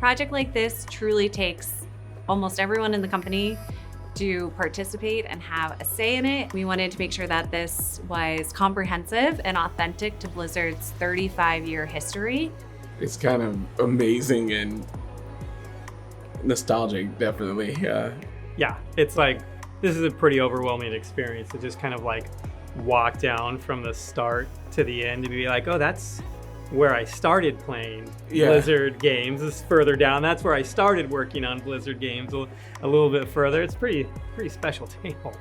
project like this truly takes almost everyone in the company to participate and have a say in it. We wanted to make sure that this was comprehensive and authentic to Blizzard's 35-year history. It's kind of amazing and nostalgic, definitely. Yeah, it's like, this is a pretty overwhelming experience to just kind of like walk down from the start to the end and be like, oh, that's where I started playing Blizzard games. This is further down. That's where I started working on Blizzard games a little bit further. It's pretty special table.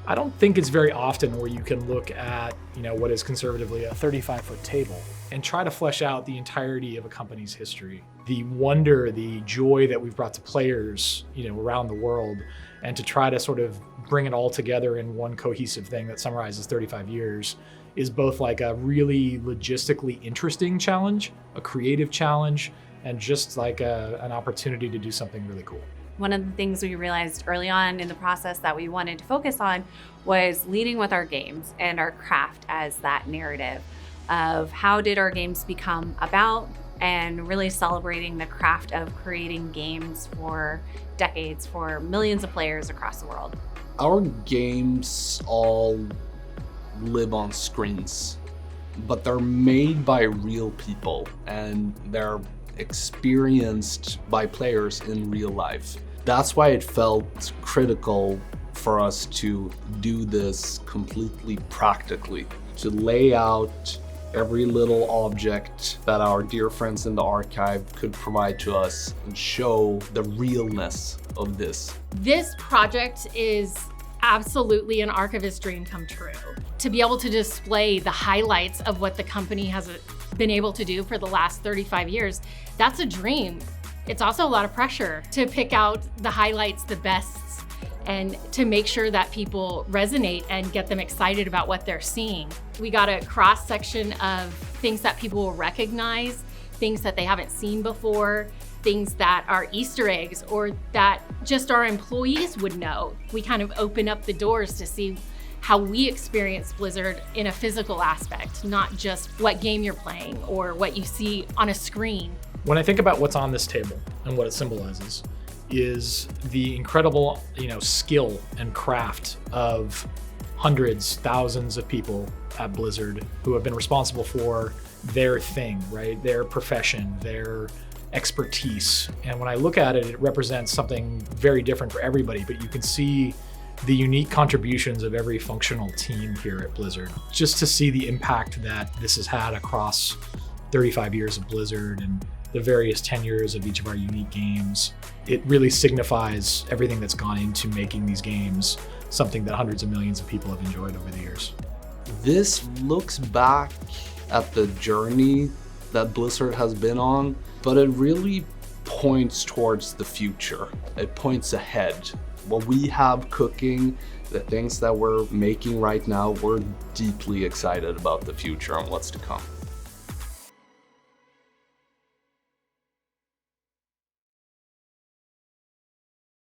I don't think it's very often where you can look at, what is conservatively a 35-foot table and try to flesh out the entirety of a company's history. The wonder, the joy that we've brought to players, around the world, and to try to sort of bring it all together in one cohesive thing that summarizes 35 years is both like a really logistically interesting challenge, a creative challenge, and just like an opportunity to do something really cool. One of the things we realized early on in the process that we wanted to focus on was leading with our games and our craft as that narrative of how did our games become about, and really celebrating the craft of creating games for decades for millions of players across the world. Our games all live on screens, but they're made by real people and they're experienced by players in real life. That's why it felt critical for us to do this completely practically, to lay out every little object that our dear friends in the archive could provide to us and show the realness of this. This project is absolutely an archivist's dream come true. To be able to display the highlights of what the company has been able to do for the last 35 years, that's a dream. It's also a lot of pressure to pick out the highlights, the bests, and to make sure that people resonate and get them excited about what they're seeing. We got a cross section of things that people will recognize, things that they haven't seen before, things that are Easter eggs or that just our employees would know. We kind of open up the doors to see how we experience Blizzard in a physical aspect, not just what game you're playing or what you see on a screen. When I think about what's on this table and what it symbolizes is the incredible, skill and craft of hundreds, thousands of people at Blizzard who have been responsible for their thing, right? Their profession, their expertise. And when I look at it, it represents something very different for everybody, but you can see the unique contributions of every functional team here at Blizzard. Just to see the impact that this has had across 35 years of Blizzard and the various tenures of each of our unique games, it really signifies everything that's gone into making these games something that hundreds of millions of people have enjoyed over the years. This looks back at the journey that Blizzard has been on, but it really points towards the future. It points ahead. What we have cooking, the things that we're making right now, we're deeply excited about the future and what's to come.